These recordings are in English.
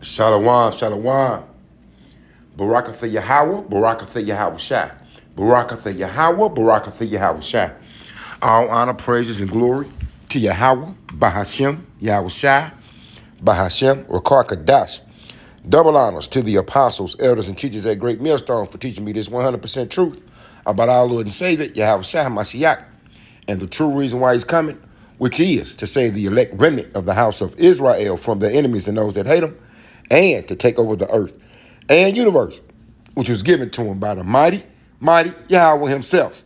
Shalom, shalom. Barakatha Yahweh, Barakatha Yahweh Shai. Barakatha Yahweh, Barakatha Yahweh Shai. All honor, praises, and glory to Yahweh, Bahashem, Yahweh Shai, Bahashem, Rakar Kadash. Double honors to the apostles, elders, and teachers at Great Millstone for teaching me this 100% truth about our Lord and Savior, Yahweh Shai Mashiach, and the true reason why he's coming, which is to save the elect remnant of the house of Israel from their enemies and those that hate them, and to take over the earth and universe, which was given to him by the mighty Yahweh himself,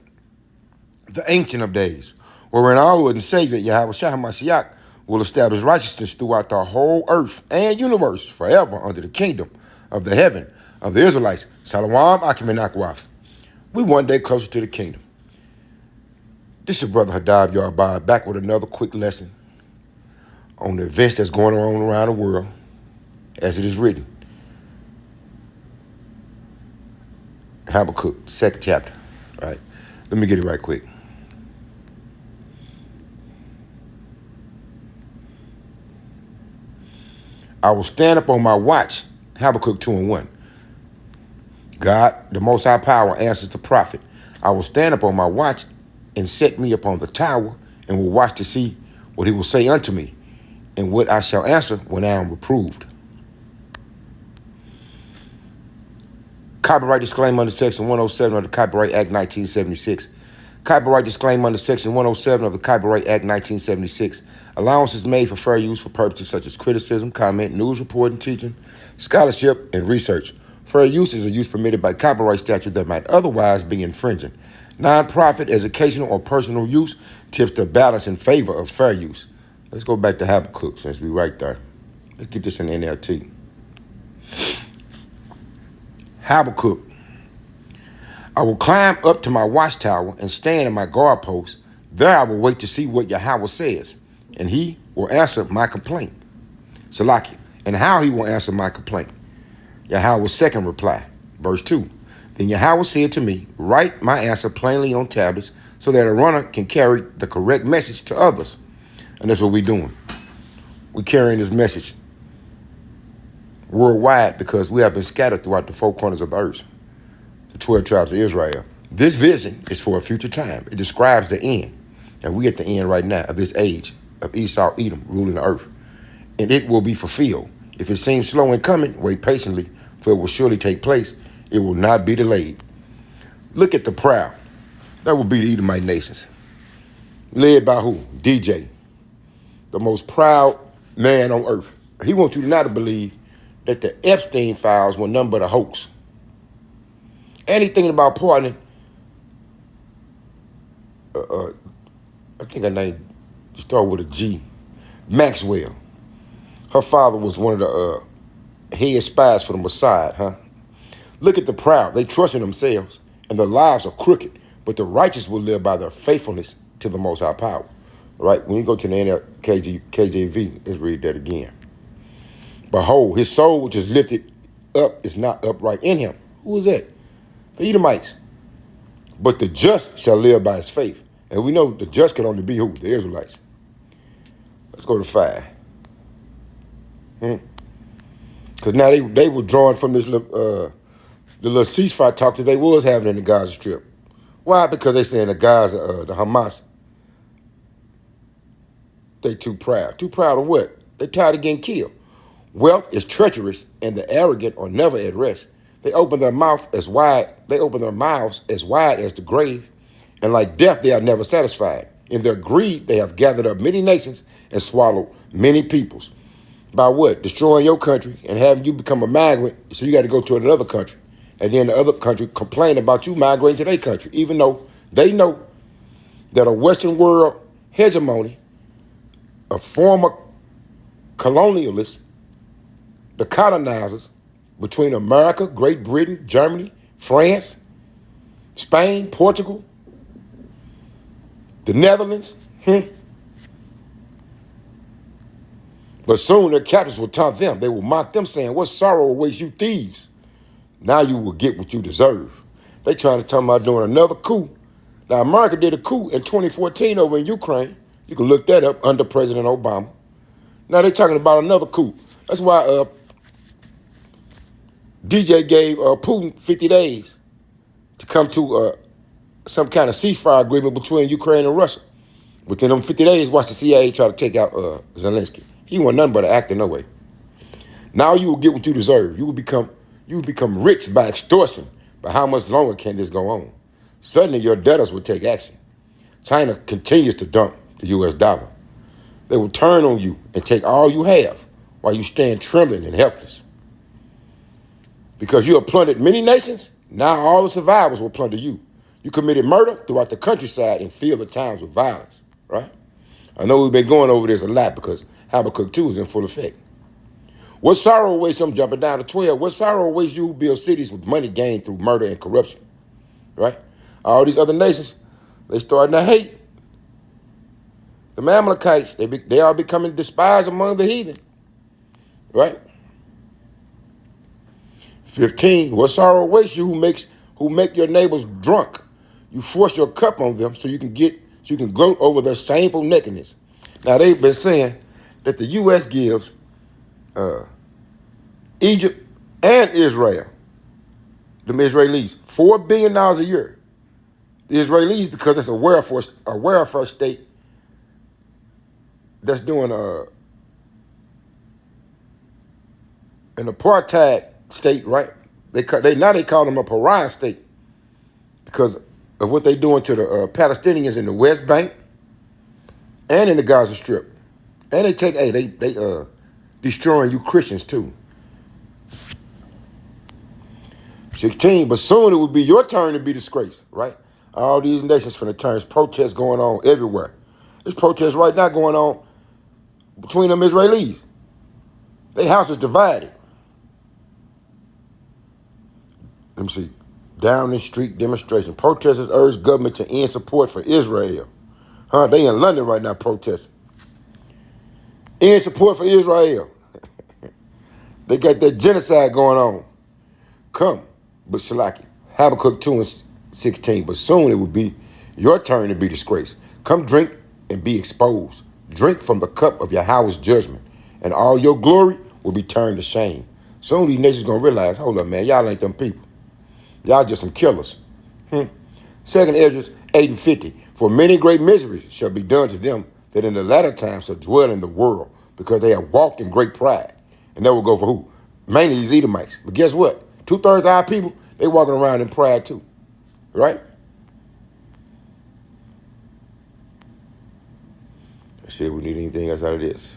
the Ancient of Days, wherein our Lord and Savior, Yahweh Shai Mashiach, will establish righteousness throughout the whole earth and universe forever under the kingdom of the heaven of the Israelites. Shalom, Akim and Akwaf. We one day closer to the kingdom. This is your brother Hadab Yarbad back with another quick lesson on the events that's going on around the world as it is written. Habakkuk, second chapter. All right. Let me get it right quick. I will stand up on my watch. Habakkuk 2:1. God, the Most High Power, answers the prophet. I will stand up on my watch and set me upon the tower and will watch to see what he will say unto me and what I shall answer when I am reproved. Copyright disclaimer under Section 107 of the Copyright Act 1976. Copyright disclaimer under Section 107 of the Copyright Act 1976. Allowance is made for fair use for purposes such as criticism, comment, news reporting, teaching, scholarship, and research. Fair use is a use permitted by copyright statute that might otherwise be infringing. Non-profit, educational, or personal use tips the balance in favor of fair use. Let's go back to Habakkuk since we're right there. Let's get this in NLT. Habakkuk. I will climb up to my watchtower and stand in my guard post. There I will wait to see what Yahweh says, and he will answer my complaint. Salakia. And how he will answer my complaint. Yahweh's second reply. Verse 2. Then Yahweh said to me, write my answer plainly on tablets so that a runner can carry the correct message to others. And that's what we're doing. We're carrying this message worldwide because we have been scattered throughout the four corners of the earth, the 12 tribes of Israel. This vision is for a future time. It describes the end. And we at the end right now of this age of Esau, Edom, ruling the earth. And it will be fulfilled. If it seems slow in coming, wait patiently, for it will surely take place. It will not be delayed. Look at the proud. That will be the Edomite nations. Led by who? DJ. The most proud man on earth. He wants you not to believe that the Epstein files were nothing but a hoax. And he thinking about pardoning, I think her name started with a G, Maxwell. Her father was one of the head spies for the Mossad, huh? Look at the proud. They trust in themselves, and their lives are crooked, but the righteous will live by their faithfulness to the Most High Power. Right? When you go to the KJV, let's read that again. Behold, his soul which is lifted up is not upright in him. Who is that? The Edomites. But the just shall live by his faith. And we know the just can only be who? The Israelites. Let's go to 5. Because now they were drawing from this the little ceasefire talk that they was having in the Gaza Strip. Why? Because they saying the Gaza, the Hamas, they too proud. Too proud of what? They tired of getting killed. Wealth is treacherous, and the arrogant are never at rest. They open their mouths as wide as the grave, and like death, they are never satisfied. In their greed, they have gathered up many nations and swallowed many peoples. By what? Destroying your country and having you become a migrant, so you got to go to another country. And then the other country complain about you migrating to their country, even though they know that a Western world hegemony, a former colonialists, the colonizers between America, Great Britain, Germany, France, Spain, Portugal, the Netherlands. But soon their captors will taunt them. They will mock them, saying, what sorrow awaits you thieves? Now you will get what you deserve. They trying to tell me about doing another coup. Now, America did a coup in 2014 over in Ukraine. You can look that up under President Obama. Now they're talking about another coup. That's why DJ gave Putin 50 days to come to some kind of ceasefire agreement between Ukraine and Russia. Within them 50 days, watch the CIA try to take out Zelensky. He wasn't nothing but an actor, no way. Now you will get what you deserve. You will become rich by extortion. But how much longer can this go on? Suddenly your debtors will take action. China continues to dump the US dollar. They will turn on you and take all you have while you stand trembling and helpless. Because you have plundered many nations, now all the survivors will plunder you. You committed murder throughout the countryside and filled the towns with violence, right? I know we've been going over this a lot because Habakkuk 2 is in full effect. What sorrow awaits you? I'm jumping down to 12. What sorrow awaits you who build cities with money gained through murder and corruption, right? All these other nations, they starting to hate. The Amalekites, they are becoming despised among the heathen, right? 15, what sorrow awaits you who make your neighbors drunk? You force your cup on them so you can gloat over their shameful nakedness. Now they've been saying that the U.S. gives Egypt and Israel, the Israelis, $4 billion a year. The Israelis, because it's a welfare state that's doing an apartheid state, right? They call them a pariah state because of what they're doing to the Palestinians in the West Bank and in the Gaza Strip, and they destroying you Christians too. 16, but soon it will be your turn to be disgraced, right? All these nations finna turn. There's protests going on everywhere. There's protests right now going on between them Israelis. Their house is divided. Let me see. Downing Street demonstration. Protesters urge government to end support for Israel. They in London right now protesting. End support for Israel. They got that genocide going on. Come, but Shalaki. Habakkuk 2 and 16. But soon it will be your turn to be disgraced. Come drink and be exposed. Drink from the cup of Yahweh's judgment, and all your glory will be turned to shame. Soon these nations gonna realize, hold up, man, y'all ain't them people. Y'all just some killers. Second Esdras 8 and 50. For many great miseries shall be done to them that in the latter times shall dwell in the world, because they have walked in great pride. And that will go for who? Mainly these Edomites. But guess what? 2/3 of our people, they walking around in pride too. Right? Let's see if we need anything else out of this.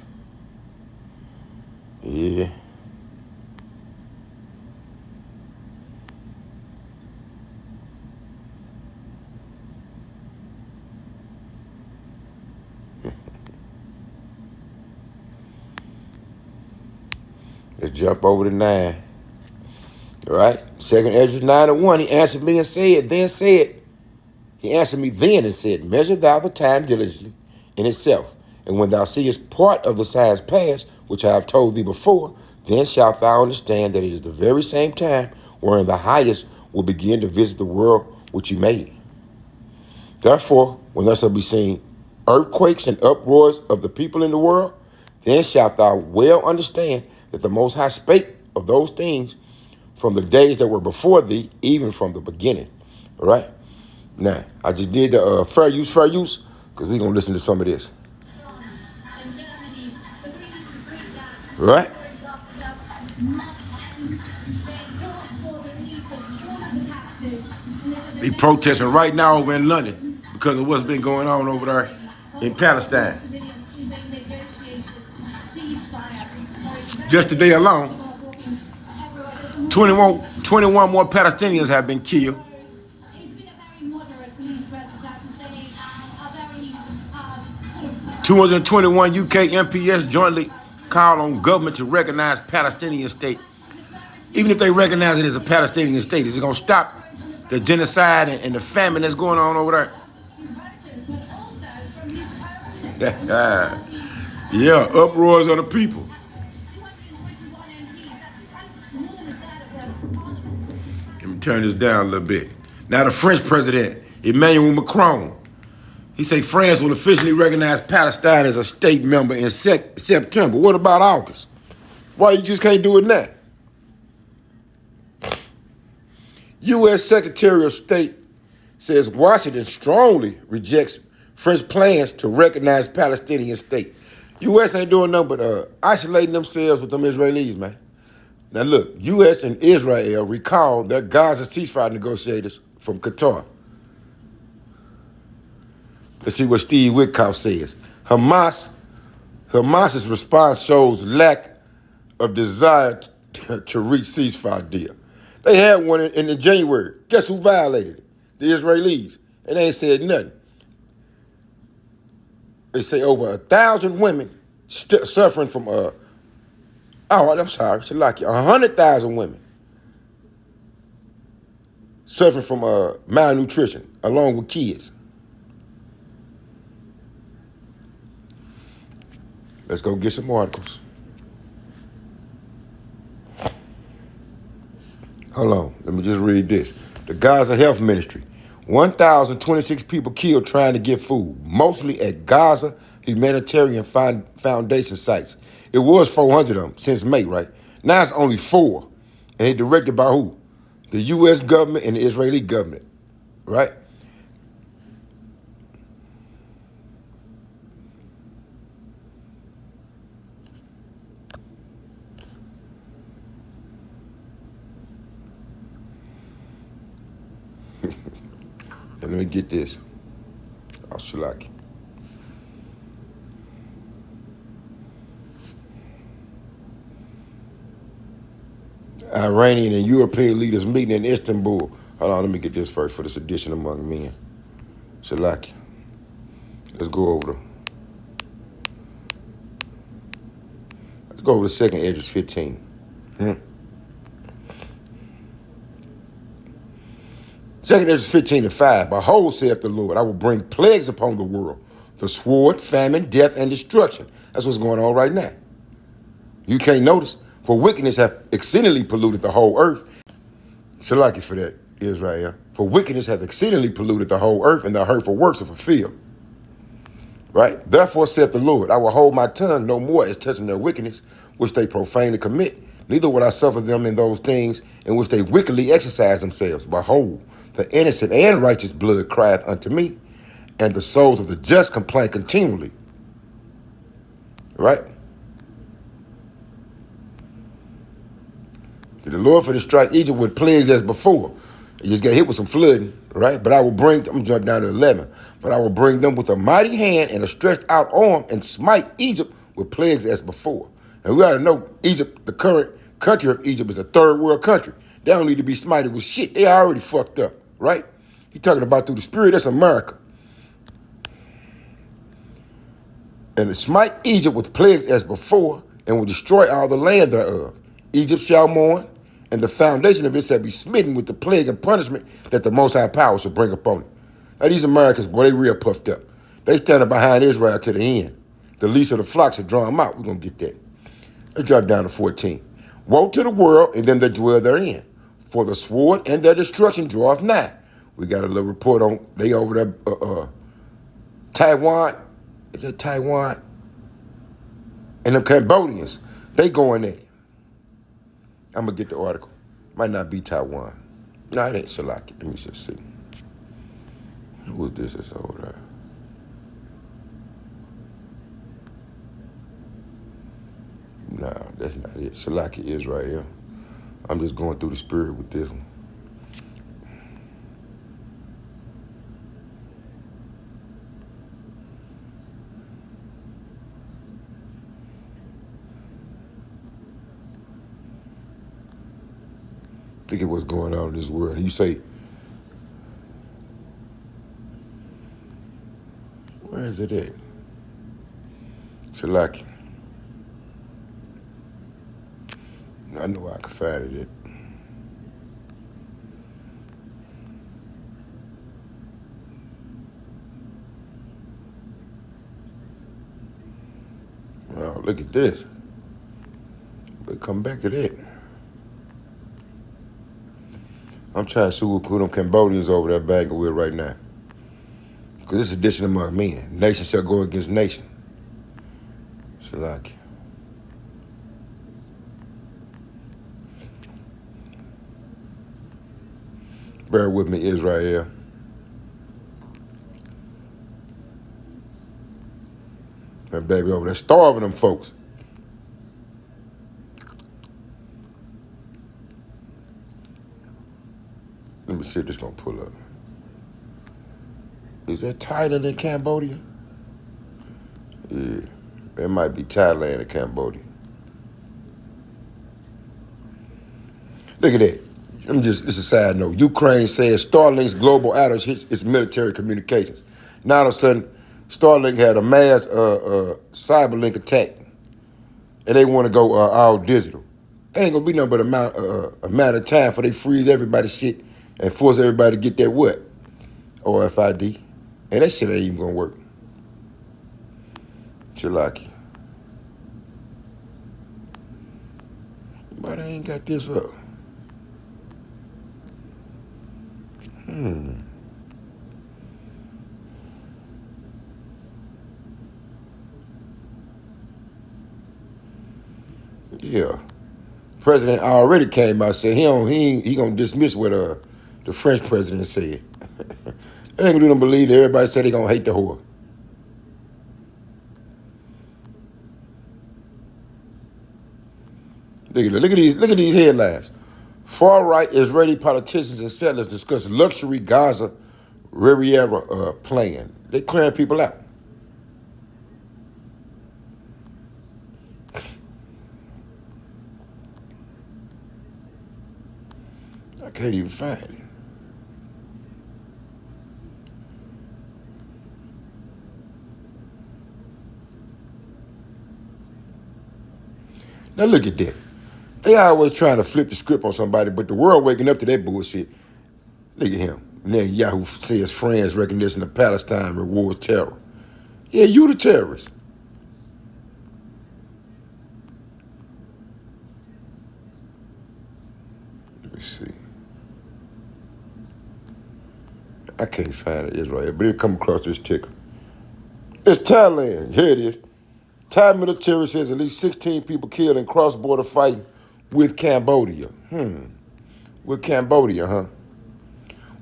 Yeah. Let's jump over to 9. All right. Second Esdras 9 and 1. He answered me and said, measure thou the time diligently in itself. And when thou seest part of the signs past, which I have told thee before, then shalt thou understand that it is the very same time wherein the highest will begin to visit the world which he made. Therefore, when there shall be seen earthquakes and uproars of the people in the world, then shalt thou well understand that the Most High spake of those things from the days that were before thee, even from the beginning. All right? Now, I just did the fair use, because we're going to listen to some of this. All right? They protesting right now over in London because of what's been going on over there in Palestine. Just today alone, 21 more Palestinians have been killed. 221 UK MPS jointly called on government to recognize Palestinian state. Even if they recognize it as a Palestinian state, is it going to stop the genocide and the famine that's going on over there? Yeah, uproars of the people. Let me turn this down a little bit. Now the French president, Emmanuel Macron, he say France will officially recognize Palestine as a state member in September. What about August? Why you just can't do it now? U.S. Secretary of State says Washington strongly rejects French plans to recognize Palestinian state. U.S. ain't doing nothing but isolating themselves with them Israelis, man. Now look, U.S. and Israel recall their Gaza ceasefire negotiators from Qatar. Let's see what Steve Witkoff says. Hamas's response shows lack of desire to reach ceasefire deal. They had one in January. Guess who violated it? The Israelis. And they ain't said nothing. They say over 1,000 women suffering from, Shalaki, 100,000 women suffering from malnutrition along with kids. Let's go get some articles. Hold on, let me just read this. The Gaza Health Ministry. 1,026 people killed trying to get food, mostly at Gaza Humanitarian Foundation sites. It was 400 of them since May, right? Now it's only 4. And it's directed by who? The U.S. government and the Israeli government, right? And let me get this. Shalaki. Iranian and European leaders meeting in Istanbul. Hold on, let me get this first for this edition among men. Shalaki. Let's go over the second Esdras 15. Second Esdras 15:5. Behold, saith the Lord, I will bring plagues upon the world, the sword, famine, death, and destruction. That's what's going on right now. You can't notice. For wickedness hath exceedingly polluted the whole earth. Shalaki for that, Israel. For wickedness hath exceedingly polluted the whole earth, and the hurtful works are fulfilled. Right? Therefore saith the Lord, I will hold my tongue no more as touching their wickedness, which they profanely commit. Neither will I suffer them in those things in which they wickedly exercise themselves. Behold, the innocent and righteous blood crieth unto me, and the souls of the just complain continually. Right? Did the Lord for to strike Egypt with plagues as before? You just got hit with some flooding, right? But I will bring, I'm jumping down to 11. But I will bring them with a mighty hand and a stretched out arm and smite Egypt with plagues as before. And we got to know Egypt, the current country of Egypt, is a third world country. They don't need to be smited with shit. They already fucked up, right? He's talking about through the spirit, that's America. And to smite Egypt with plagues as before, and will destroy all the land thereof. Egypt shall mourn, and the foundation of it shall be smitten with the plague and punishment that the Most High Power shall bring upon it. Now these Americans, boy, they real puffed up. They standing behind Israel to the end. The least of the flocks shall draw them out. We're going to get that. Let's drop down to 14. Woe to the world and them that dwell therein, for the sword and their destruction draweth nigh. We got a little report on, they over there, Taiwan. Is it Taiwan? And them Cambodians, they going there. I'm going to get the article. Might not be Taiwan. No, it ain't Shalaki. Let me just see. Who is this that's over there? No, that's not it. Shalaki, Israel. I'm just going through the spirit with this one. Look at what's going on in this world. You say, where is it at? Shalaki. I know I can find it. Oh, look at this. But come back to that. I'm trying to see who them Cambodians over there bagging with right now. Because this is edition among men. Nation shall go against nation. Shalaki. Bear with me, Israel. That baby over there starving them folks. Let me see if this gonna pull up. Is that Thailand and Cambodia? Yeah, it might be Thailand and Cambodia. Look at that. It's a side note. Ukraine says Starlink's global outage hits its military communications. Now all of a sudden, Starlink had a mass Cyberlink attack, and they want to go all digital. It ain't gonna be nothing but a matter of time for they freeze everybody's shit and force everybody to get that what? RFID. And that shit ain't even gonna work. Chalaki. But I ain't got this up. Yeah. President already came out and said he gonna dismiss what the French president said. They ain't gonna believe that everybody said they gonna hate the whore. Look at these headlines. Far-right Israeli politicians and settlers discuss luxury Gaza Riviera plan. They clearing people out. I can't even find it. Now look at that. They always trying to flip the script on somebody, but the world waking up to that bullshit. Look at him. Netanyahu says France recognition of Palestine rewards terror. Yeah, you the terrorist. Let me see. I can't find it, Israel, but it come across this ticker. It's Thailand. Here it is. Thai military says at least 16 people killed in cross-border fighting with Cambodia. With Cambodia, huh?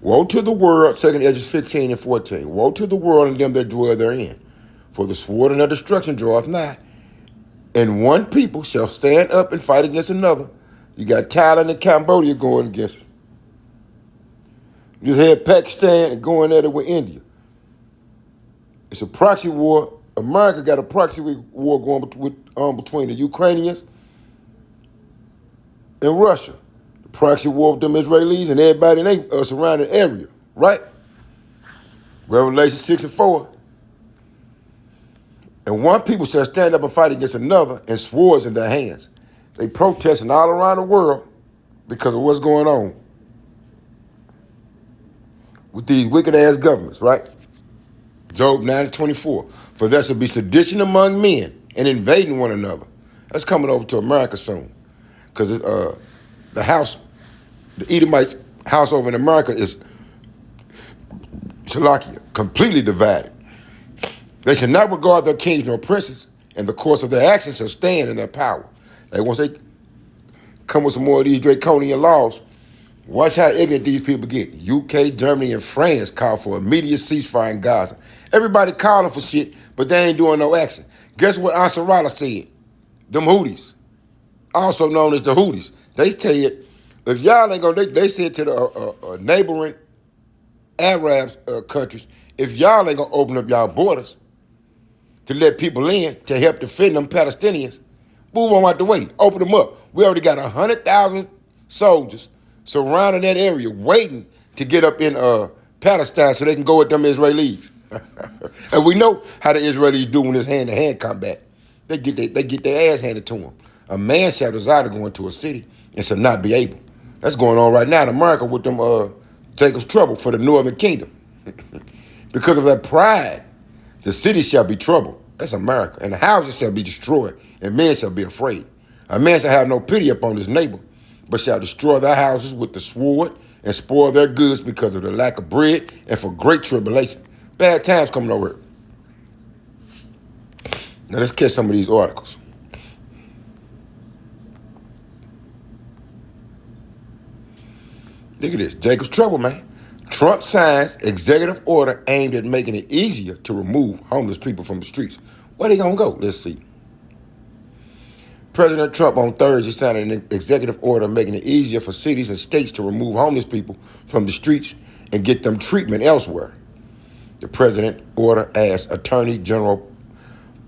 Woe to the world, 2nd Edges 15 and 14. Woe to the world and them that dwell therein. For the sword and their destruction draweth nigh. And one people shall stand up and fight against another. You got Thailand and Cambodia going against us. You just had Pakistan going at it with India. It's a proxy war. America got a proxy war going between the Ukrainians and Russia. The proxy war with them Israelis and everybody in their surrounding area, right? Revelation 6 and 4. And one people shall stand up and fight against another and swords in their hands. They protesting all around the world because of what's going on with these wicked ass governments, right? Job 9 and 24. For there shall be sedition among men and invading one another. That's coming over to America soon. Because the Edomites' house over in America is Salakia, completely divided. They shall not regard their kings nor princes, and the course of their actions shall stand in their power. Like once they come with some more of these draconian laws, watch how ignorant these people get. UK, Germany, and France call for immediate ceasefire in Gaza. Everybody calling for shit, but they ain't doing no action. Guess what Ansarallah said? Them Houthis, also known as the Houthis, they tell you, if y'all ain't gonna, they said to the neighboring Arab countries, if y'all ain't gonna open up y'all borders to let people in to help defend them Palestinians, move on out the way, open them up. We already got 100,000 soldiers surrounding that area, waiting to get up in Palestine so they can go at them Israelis. And we know how the Israelis do when it's hand-to-hand combat. They get their ass handed to them. A man shall desire to go into a city and shall not be able. That's going on right now in America with them Jacob's trouble for the northern kingdom. Because of that pride, the city shall be troubled. That's America. And the houses shall be destroyed, and men shall be afraid. A man shall have no pity upon his neighbor, but shall destroy their houses with the sword and spoil their goods because of the lack of bread and for great tribulation. Bad times coming over. Now let's catch some of these articles. Look at this. Jacob's trouble, man. Trump signs executive order aimed at making it easier to remove homeless people from the streets. Where they gonna go? Let's see. President Trump on Thursday signed an executive order making it easier for cities and states to remove homeless people from the streets and get them treatment elsewhere. The president order asked Attorney General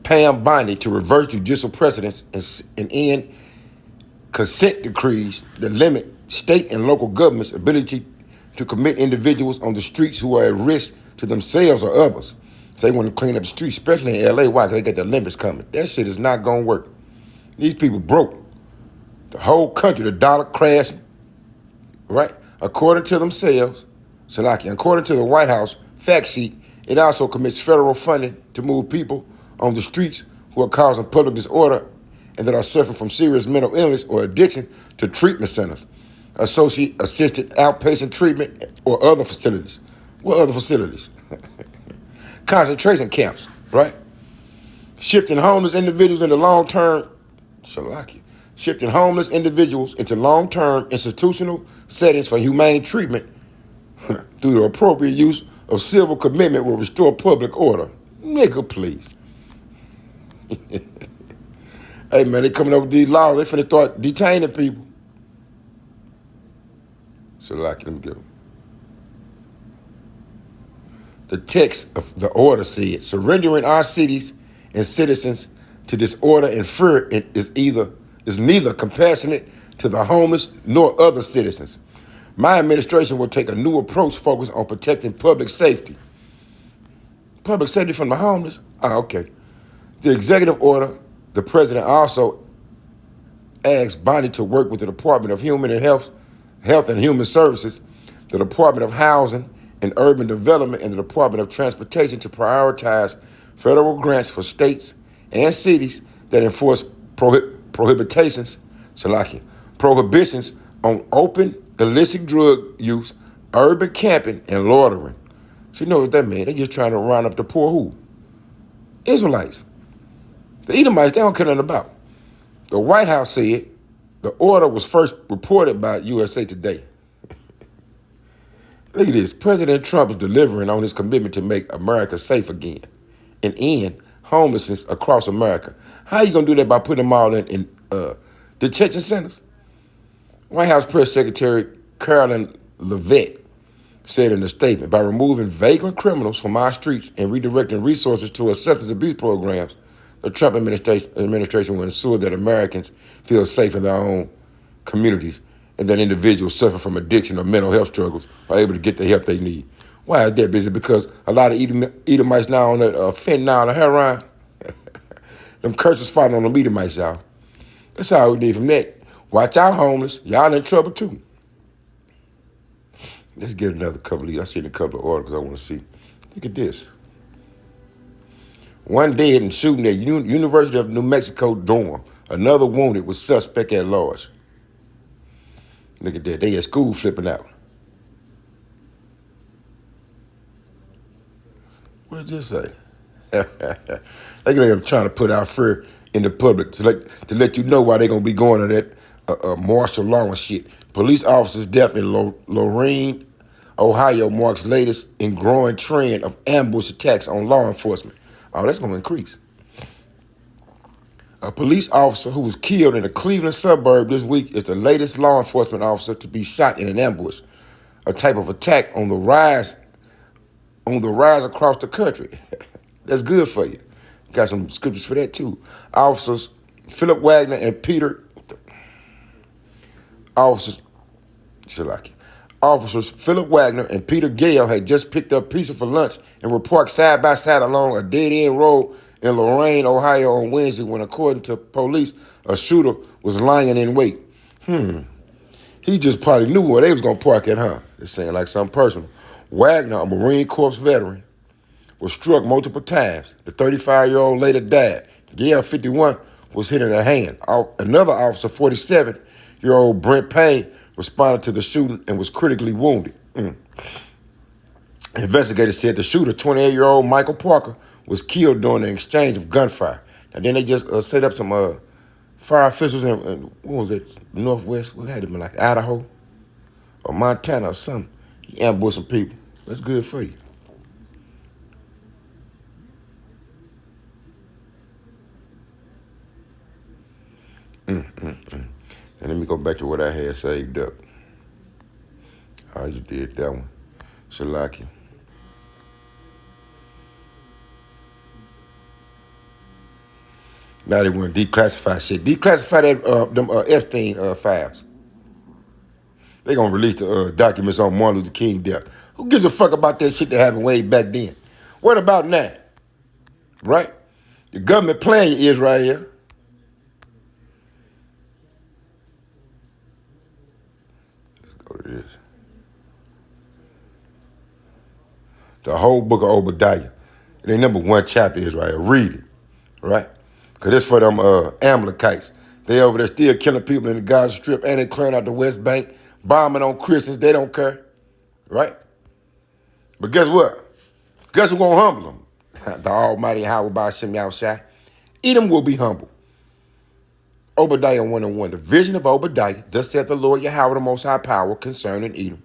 Pam Bondi to reverse judicial precedents and end consent decrees that limit state and local governments' ability to commit individuals on the streets who are at risk to themselves or others. So they want to clean up the streets, especially in LA. Why? Because they got the Olympics coming. That shit is not going to work. These people broke. The whole country, the dollar crashing, right? According to themselves, Salaki, according to the White House fact sheet, it also commits federal funding to move people on the streets who are causing public disorder and that are suffering from serious mental illness or addiction to treatment centers, assisted outpatient treatment, or other facilities. What other facilities? Concentration camps, right? Shifting homeless individuals into long-term, shifting homeless individuals into long-term institutional settings for humane treatment through the appropriate use of civil commitment will restore public order. Nigga, please. Hey, man, they coming up with these laws. They finna start detaining people. Let me go. The text of the order said, surrendering our cities and citizens to this order and fear is neither compassionate to the homeless nor other citizens. My administration will take a new approach focused on protecting public safety. Public safety from the homeless? Okay. The executive order, the president also asked Bondi to work with the Department of Health and Human Services, the Department of Housing and Urban Development, and the Department of Transportation to prioritize federal grants for states and cities that enforce prohibitions on open illicit drug use, urban camping, and loitering. So you know what that means? They just trying to round up the poor who? Israelites. The Edomites, they don't care nothing about. The White House said the order was first reported by USA Today. Look at this. President Trump is delivering on his commitment to make America safe again and end homelessness across America. How are you going to do that by putting them all in detention centers? White House Press Secretary Carolyn Levitt said in a statement, by removing vagrant criminals from our streets and redirecting resources to substance abuse programs, the Trump administration will ensure that Americans feel safe in their own communities and that individuals suffering from addiction or mental health struggles are able to get the help they need. Why is that busy? Because a lot of Edomites now on that fentanyl and heroin. Them curses falling on them Edomites, y'all. That's all we need from that. Watch out, homeless. Y'all in trouble too. Let's get another couple of these. I seen a couple of articles I want to see. Look at this. One dead in shooting at University of New Mexico dorm. Another wounded with suspect at large. Look at that. They at school flipping out. What did this say? Look at them trying to put out fear in the public to let you know why they're going to be going to that martial law and shit. Police officers' death in Lorain, Ohio marks latest and growing trend of ambush attacks on law enforcement. Oh, that's going to increase. A police officer who was killed in a Cleveland suburb this week is the latest law enforcement officer to be shot in an ambush, a type of attack on the rise across the country. That's good for you. Got some scriptures for that too. Officers Philip Wagner and Peter Gale had just picked up pizza for lunch and were parked side by side along a dead-end road in Lorain, Ohio on Wednesday when, according to police, a shooter was lying in wait. He just probably knew where they was going to park at, huh? They're saying like something personal. Wagner, a Marine Corps veteran, was struck multiple times. The 35-year-old later died. Gale, 51, was hit in the hand. Another officer, 47-year-old Brent Payne, responded to the shooting and was critically wounded. Investigators said the shooter, 28-year-old Michael Parker, was killed during the exchange of gunfire. And then they just set up some fire officials in what was it, Northwest? What had it been, like Idaho? or Montana or something. He ambushed some people. That's good for you. And let me go back to what I had saved up. I just did that one. Shalaki. Now they want to declassify shit. Declassify that them Epstein files. They gonna release the documents on Martin Luther King death. Who gives a fuck about that shit that happened way back then? What about now? Right? The government playing Israel. Let's go to this. The whole book of Obadiah. It ain't number one chapter, Israel. Read it. Right? Because it's for them Amalekites. They over there still killing people in the Gaza Strip and they clearing out the West Bank, bombing on Christians. They don't care. Right? But guess what? Guess who's going to humble them? The Almighty Yahweh Ba'ashem Yahushai. Edom will be humble. Obadiah 1:1. The vision of Obadiah, thus saith the Lord Yahweh, the Most High Power, concerning Edom.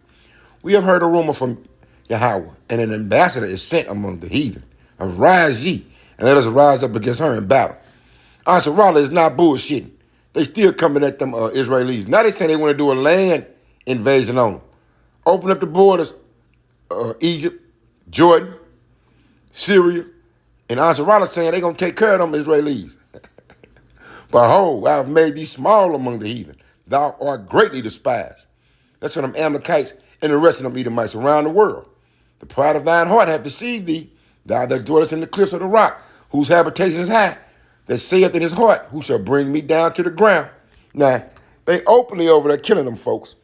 We have heard a rumor from Yahweh, and an ambassador is sent among the heathen. Arise ye, and let us rise up against her in battle. Ansarallah is not bullshitting. They still coming at them Israelis. Now they say they want to do a land invasion on them. Open up the borders, Egypt, Jordan, Syria, and Ansarallah saying they going to take care of them Israelis. Behold, I have made thee small among the heathen. Thou art greatly despised. That's for them Amalekites and the rest of them Edomites around the world. The pride of thine heart hath deceived thee. Thou that dwellest in the cliffs of the rock, whose habitation is high, that saith in his heart, who shall bring me down to the ground. Now, they openly over there killing them folks.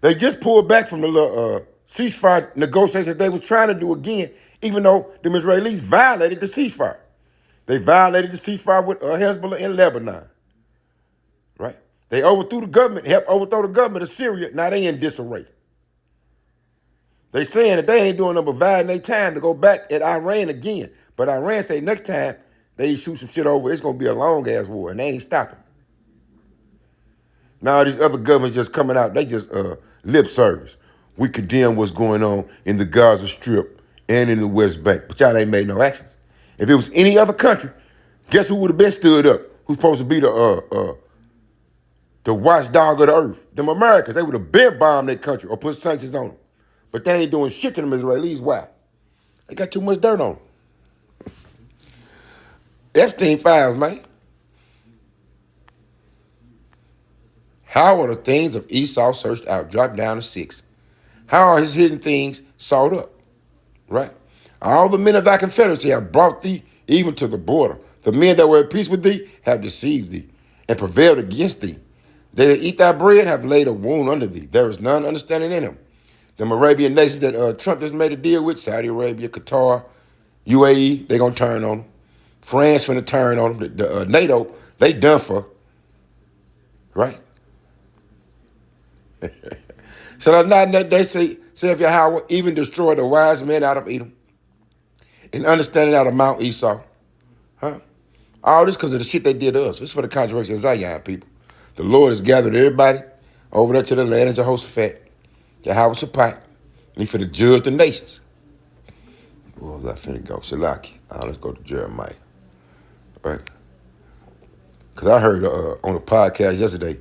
They just pulled back from the little ceasefire negotiations that they was trying to do again, even though the Israelis violated the ceasefire. They violated the ceasefire with Hezbollah in Lebanon, right? They overthrew the government, helped overthrow the government of Syria. Now they in disarray. They saying that they ain't doing nothing but biding their time to go back at Iran again. But Iran say next time they shoot some shit over, it's going to be a long-ass war, and they ain't stopping. Now these other governments just coming out, they just lip service. We condemn what's going on in the Gaza Strip and in the West Bank, but y'all ain't made no actions. If it was any other country, guess who would have been stood up? Who's supposed to be the watchdog of the earth? Them Americans. They would have been bombed their country or put sanctions on them. But they ain't doing shit to them Israelis. Why? They got too much dirt on them. Epstein files, man. How are the things of Esau searched out? Dropped down to 6. How are his hidden things sought up? Right? All the men of thy confederacy have brought thee even to the border. The men that were at peace with thee have deceived thee and prevailed against thee. They that eat thy bread have laid a wound under thee. There is none understanding in them. The Arabian nations that Trump just made a deal with, Saudi Arabia, Qatar, UAE, they going to turn on them. France finna turn on them. The NATO, they done for. Right? So not that they say if Yahweh even destroy the wise men out of Edom and understanding out of Mount Esau. Huh? All this because of the shit they did to us. This is for the controversy of Zion, people. The Lord has gathered everybody over there to the land of Jehoshaphat, Yahweh Shaphat, and he finna judge the nations. Where was I finna go? Shalaki. Let's go to Jeremiah. Right? Because I heard on the podcast yesterday,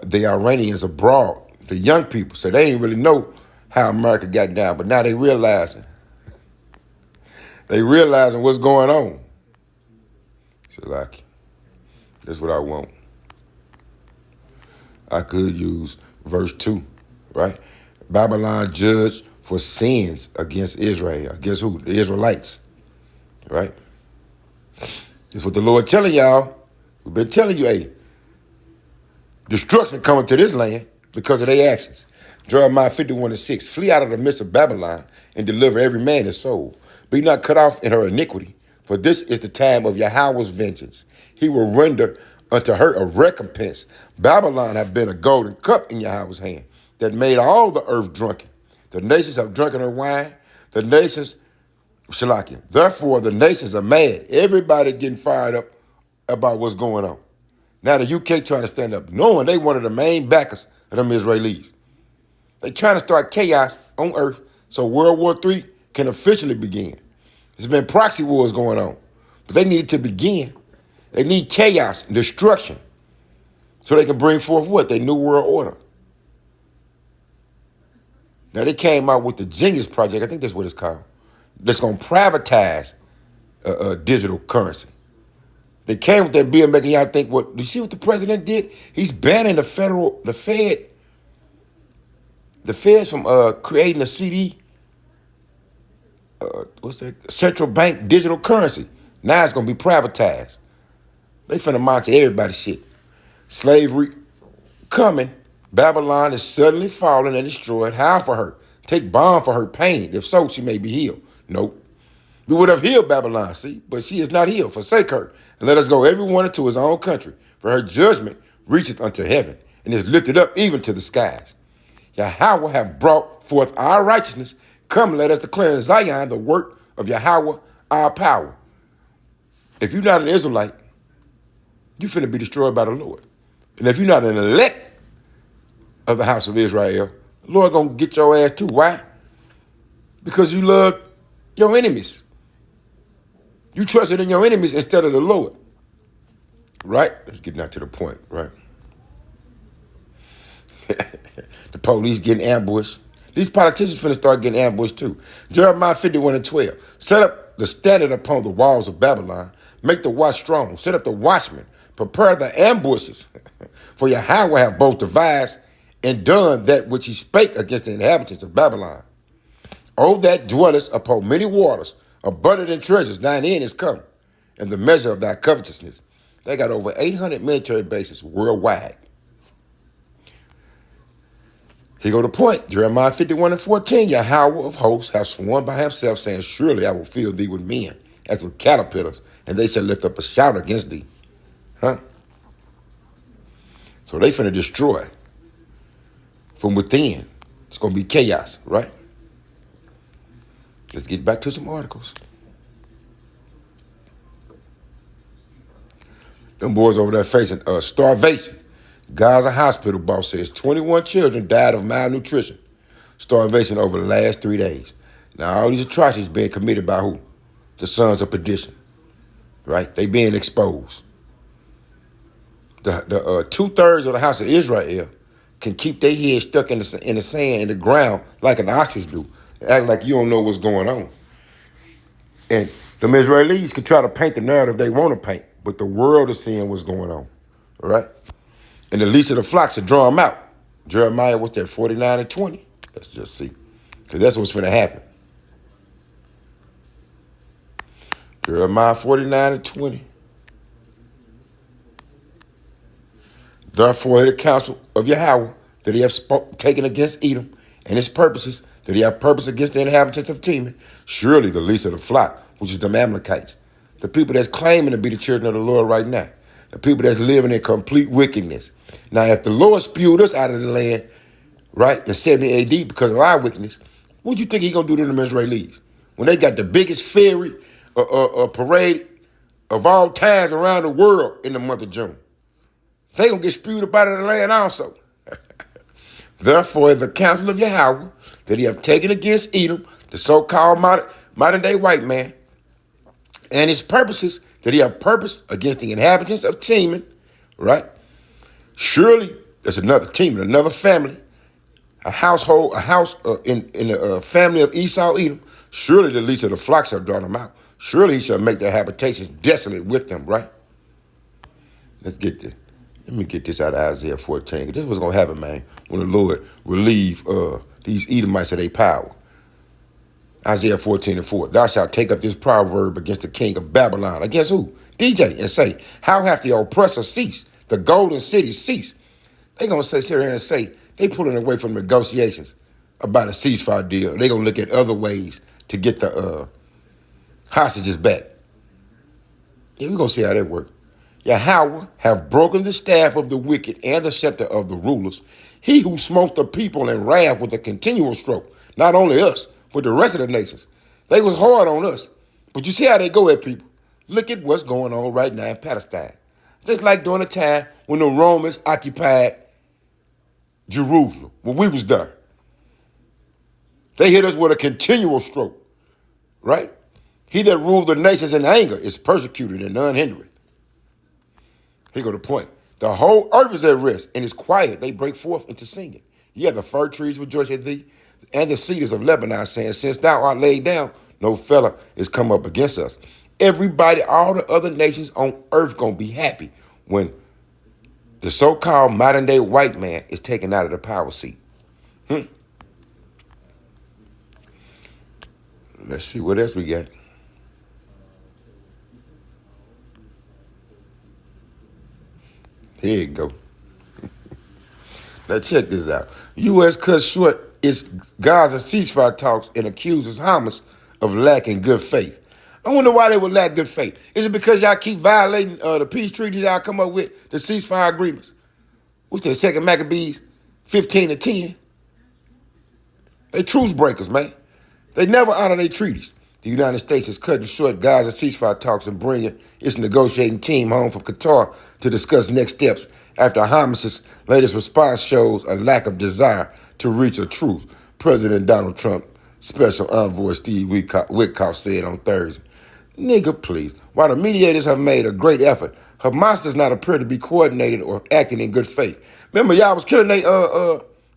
the Iranians abroad, the young people, so they ain't really know how America got down, but now they realizing. They realizing what's going on. Shalaki. That's what I want. I could use verse 2, right? Babylon judged for sins against Israel. Against who? The Israelites, right? That's what the Lord telling y'all. We've been telling you, hey, destruction coming to this land because of their actions. Jeremiah 51:6. Flee out of the midst of Babylon and deliver every man his soul. Be not cut off in her iniquity, for this is the time of Yahweh's vengeance. He will render unto her a recompense. Babylon have been a golden cup in Yahweh's hand that made all the earth drunken. The nations have drunken her wine. The nations, Shalakin. Therefore, the nations are mad. Everybody getting fired up about what's going on. Now the UK trying to stand up, knowing they one of the main backers of them Israelis. They're trying to start chaos on earth so World War III can officially begin. There's been proxy wars going on, but they need it to begin. They need chaos and destruction so they can bring forth what? Their new world order. Now, they came out with the Genius Project. I think that's what it's called. That's going to privatize digital currency. They came with that bill making y'all think, what? You see what the president did? He's banning the feds from creating a CD, what's that? Central bank digital currency. Now it's going to be privatized. They finna monitor everybody's shit. Slavery coming. Babylon is suddenly fallen and destroyed. How for her? Take balm for her pain. If so, she may be healed. Nope. We would have healed Babylon, see? But she is not healed. Forsake her, and let us go every one into his own country. For her judgment reacheth unto heaven, and is lifted up even to the skies. Yahweh have brought forth our righteousness. Come, let us declare in Zion the work of Yahweh, our power. If you're not an Israelite, you finna be destroyed by the Lord. And if you're not an elect of the house of Israel, the Lord gonna get your ass too. Why? Because you love your enemies. You trusted in your enemies instead of the Lord. Right? Let's get now to the point, right? The police getting ambushed. These politicians finna start getting ambushed too. Jeremiah 51:12. Set up the standard upon the walls of Babylon. Make the watch strong. Set up the watchmen. Prepare the ambushes. For Yahweh have both devised and done that which he spake against the inhabitants of Babylon. O that dwellest upon many waters, abundant in treasures, thine end is come, and the measure of thy covetousness. They got over 800 military bases worldwide. Here go the point. Jeremiah 51:14. Yahweh of hosts have sworn by himself, saying, surely I will fill thee with men, as with caterpillars, and they shall lift up a shout against thee. Huh? So they finna destroy from within. It's gonna be chaos, right? Let's get back to some articles. Them boys over there facing starvation. Gaza hospital boss says 21 children died of malnutrition. Starvation over the last 3 days. Now, all these atrocities being committed by who? The sons of perdition, right? They being exposed. The 2/3 of the house of Israel can keep their head stuck in the sand, in the ground, like an ostrich do, act like you don't know what's going on. And the Israelis can try to paint the narrative they want to paint, but the world is seeing what's going on, all right? And the least of the flocks will draw them out. Jeremiah, what's that, 49:20? Let's just see, because that's what's going to happen. Jeremiah 49:20. Therefore, the counsel of Yahweh that he have taken against Edom and his purposes, that he have purpose against the inhabitants of Teman, surely the least of the flock, which is the Amalekites, the people that's claiming to be the children of the Lord right now, the people that's living in complete wickedness. Now, if the Lord spewed us out of the land, right, in 70 AD because of our wickedness, what do you think he's going to do to them Israelis? When they got the biggest fairy parade of all times around the world in the month of June. They going to get spewed up out of the land also. Therefore, the counsel of Yahweh that he have taken against Edom, the so-called modern day white man, and his purposes that he have purposed against the inhabitants of Teman, right? Surely, there's another Teman, another family, a house in the family of Esau, Edom. Surely the least of the flocks shall draw them out. Surely he shall make their habitations desolate with them, right? Let's get this. Let me get this out of Isaiah 14. This is what's going to happen, man, when the Lord relieve these Edomites of their power. Isaiah 14:4. Thou shalt take up this proverb against the king of Babylon. Against who? DJ, and say, how hath the oppressor ceased? The golden city ceased. They're going to sit here and say, they pulling away from negotiations about a ceasefire deal. They're going to look at other ways to get the hostages back. Yeah, we're going to see how that works. Yahweh have broken the staff of the wicked and the scepter of the rulers. He who smote the people in wrath with a continual stroke. Not only us, but the rest of the nations. They was hard on us. But you see how they go at people. Look at what's going on right now in Palestine. Just like during the time when the Romans occupied Jerusalem, when we was there. They hit us with a continual stroke, right? He that ruled the nations in anger is persecuted and none hindereth. Here go the point. The whole earth is at rest and is quiet. They break forth into singing. Yeah, the fir trees rejoice at thee, and the cedars of Lebanon, saying, since thou art laid down, no fella is come up against us. Everybody, all the other nations on earth gonna be happy when the so-called modern day white man is taken out of the power seat. Let's see what else we got. Here you go. Now check this out. U.S. cuts short its Gaza ceasefire talks and accuses Hamas of lacking good faith. I wonder why they would lack good faith. Is it because y'all keep violating the peace treaties y'all come up with, the ceasefire agreements? What's the second Maccabees, 15-10? They truce breakers, man. They never honor their treaties. The United States is cutting short Gaza ceasefire talks and bringing its negotiating team home from Qatar to discuss next steps after Hamas's latest response shows a lack of desire to reach a truce, President Donald Trump Special Envoy Steve Witkoff said on Thursday. Nigga, please. While the mediators have made a great effort, Hamas does not appear to be coordinated or acting in good faith. Remember, y'all was killing they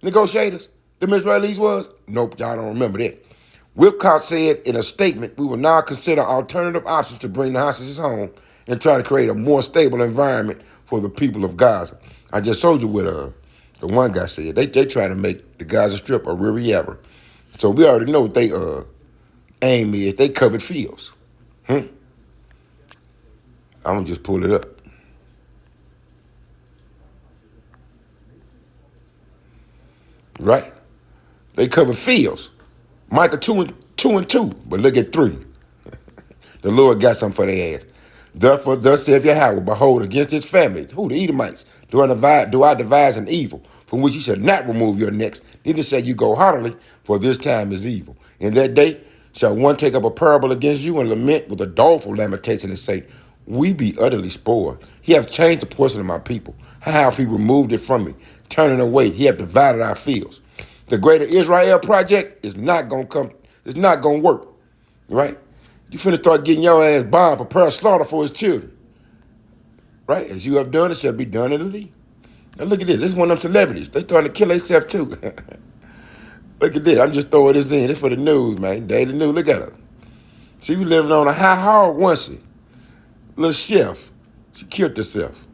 negotiators? The Israelis was? Nope, y'all don't remember that. Witkoff said in a statement, we will now consider alternative options to bring the hostages home and try to create a more stable environment for the people of Gaza. I just showed you what the one guy said. They try to make the Gaza Strip a riviera. So we already know what they aim is. They covered fields. I'm going to just pull it up. Right? They covered fields. Micah 2:2, but look at 3. The Lord got something for their ass. Therefore, thus saith Yahweh, behold, against his family, who the Edomites, do I devise an evil, from which you shall not remove your necks, neither shall you go haughtily, for this time is evil. In that day shall one take up a parable against you and lament with a doleful lamentation and say, we be utterly spoiled. He hath changed the portion of my people. How have he removed it from me? Turning away, he hath divided our fields. The Greater Israel Project is not going to come. It's not going to work, right? You finna start getting your ass bombed, prepare a slaughter for his children, right? As you have done, it shall be done unto thee. Now look at this. This is one of them celebrities. They starting to kill themselves too. Look at this. I'm just throwing this in. This for the news, man. Daily news. Look at her. She was living on a high hog once. Little chef. She killed herself.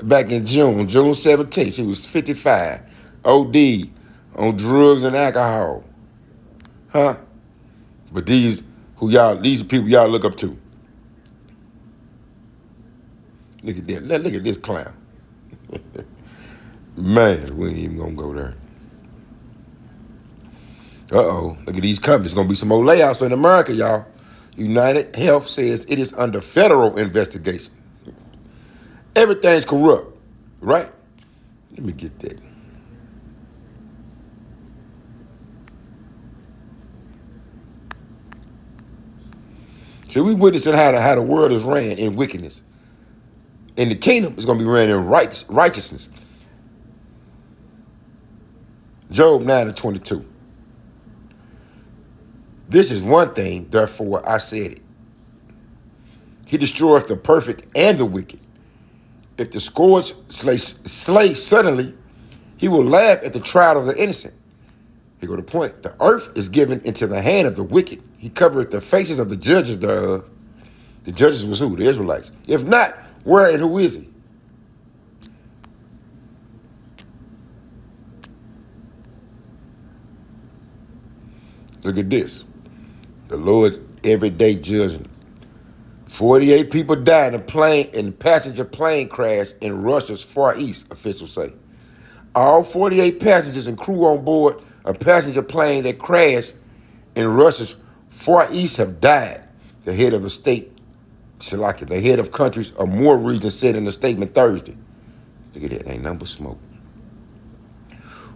Back in June 17th, she was 55, OD on drugs and alcohol. Huh? But these people y'all look up to. Look at that. Look at this clown. Man, we ain't even gonna go there. Uh-oh. Look at these companies. Gonna be some more layoffs in America, y'all. United Health says it is under federal investigation. Everything's corrupt, right? Let me get that. So we witnessing how the world is ran in wickedness. In the kingdom, it's going to be ran in righteousness. Job 9:22. This is one thing, therefore I said it. He destroyeth the perfect and the wicked. If the scourge slay suddenly, he will laugh at the trial of the innocent. Here go the point. The earth is given into the hand of the wicked. He covereth the faces of the judges thereof. The judges was who? The Israelites. If not, where and who is he? Look at this. The Lord's everyday judging. 48 people died in a passenger plane crash in Russia's Far East, officials say. All 48 passengers and crew on board a passenger plane that crashed in Russia's Far East have died. The head of the state, the head of countries or more regions said in a statement Thursday. Look at that, ain't nothing but smoke.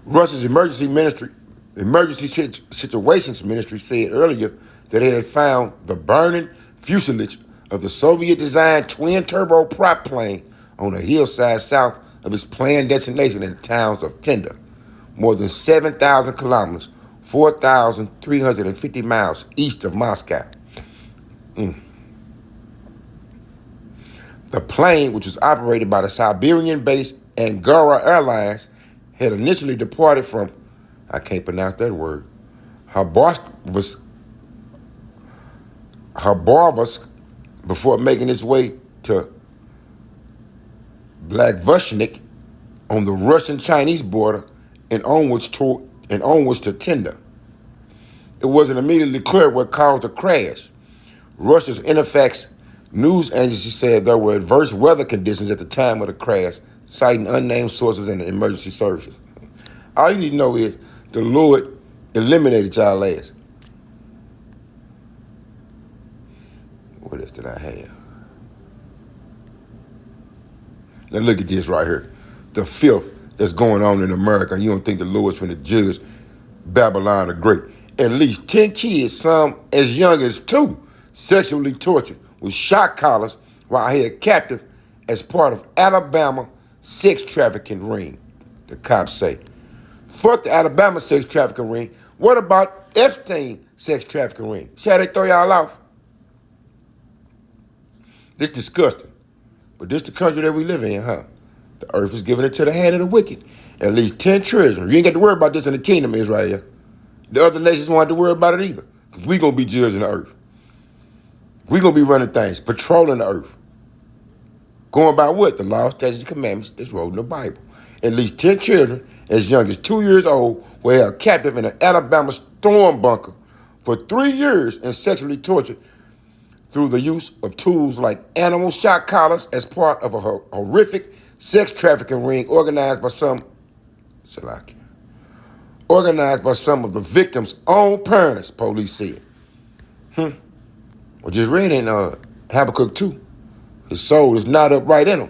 Russia's emergency situations ministry said earlier that it had found the burning fuselage of the Soviet-designed twin-turbo prop plane on a hillside south of its planned destination in the towns of Tenda, more than 7,000 kilometers, 4,350 miles east of Moscow. The plane, which was operated by the Siberian-based Angara Airlines, had initially departed from, I can't pronounce that word, Khabarovsk before making its way to Vladivostok on the Russian-Chinese border and onwards to Tenda. It wasn't immediately clear what caused the crash. Russia's Interfax news agency said there were adverse weather conditions at the time of the crash, citing unnamed sources and emergency services. All you need to know is the Lord eliminated y'all ass. What else did I have? Now look at this right here. The filth that's going on in America. You don't think the Lord's finna judge Babylon the Great. At least 10 kids, some as young as 2, sexually tortured with shock collars while held captive as part of Alabama sex trafficking ring, the cops say. Fuck the Alabama sex trafficking ring. What about Epstein sex trafficking ring? See how they throw y'all off? This disgusting. But this the country that we live in, huh? The earth is giving it to the hand of the wicked. At least 10 trillion. You ain't got to worry about this in the kingdom, Israel. The other nations won't have to worry about it either. Because we going to be judging the earth. We going to be running things, patrolling the earth. Going by what? The law, statutes, and commandments that's wrote in the Bible. At least 10 children as young as 2 years old were held captive in an Alabama storm bunker for 3 years and sexually tortured through the use of tools like animal shock collars as part of a horrific sex trafficking ring organized by some of the victims' own parents, police said. I just read in Habakkuk 2. His soul is not upright in him.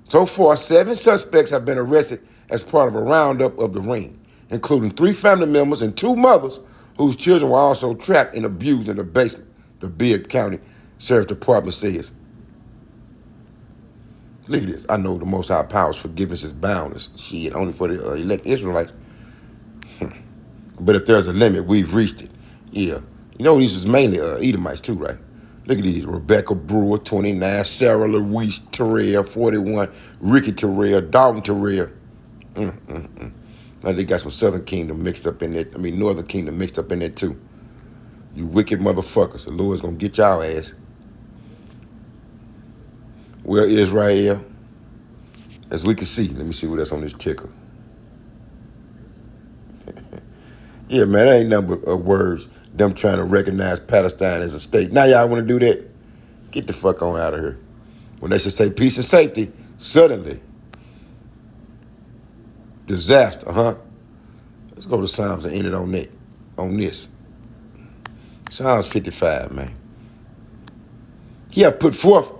So far, 7 suspects have been arrested as part of a roundup of the ring, including 3 family members and 2 mothers whose children were also trapped and abused in the basement, the Bibb County Sheriff's Department says. Look at this. I know the Most High Power's forgiveness is boundless. Shit, only for the elect Israelites. But if there's a limit, we've reached it. Yeah. You know, these was mainly Edomites too, right? Look at these. Rebecca Brewer, 29. Sarah Louise Terrell, 41. Ricky Terrell, Dalton Terrell. Now they got some Southern Kingdom mixed up in there. Northern Kingdom mixed up in there too. You wicked motherfuckers. The Lord's going to get y'all ass. Well, Israel, as we can see, let me see what else on this ticker. Yeah, man, that ain't nothing but words. Them trying to recognize Palestine as a state. Now y'all want to do that? Get the fuck on out of here. When they should say peace and safety, suddenly, disaster, huh? Let's go to Psalms and end it on this. Psalms 55, man. He hath put forth,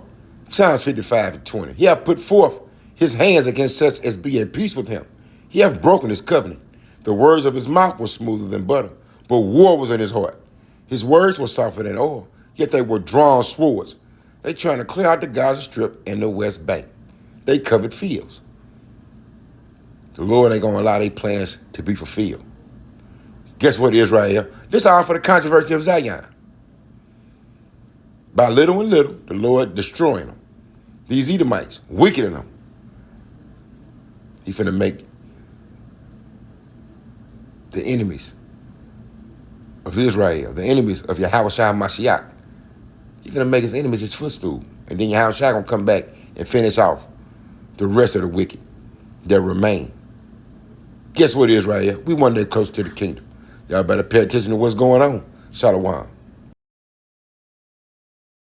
Psalms 55:20. He hath put forth his hands against such as be at peace with him. He hath broken his covenant. The words of his mouth were smoother than butter, but war was in his heart. His words were softer than oil, yet they were drawn swords. They trying to clear out the Gaza Strip and the West Bank. They covered fields. The Lord ain't going to allow their plans to be fulfilled. Guess what, Israel? This all for the controversy of Zion. By little and little, the Lord destroying them. These Edomites, weakening them. He's finna make the enemies of Israel, the enemies of Yahushua Mashiach. He's finna make his enemies his footstool. And then Yahushua gonna come back and finish off the rest of the wicked that remain. Guess what, Israel? We one day close to the kingdom. Y'all better pay attention to what's going on. Shalom.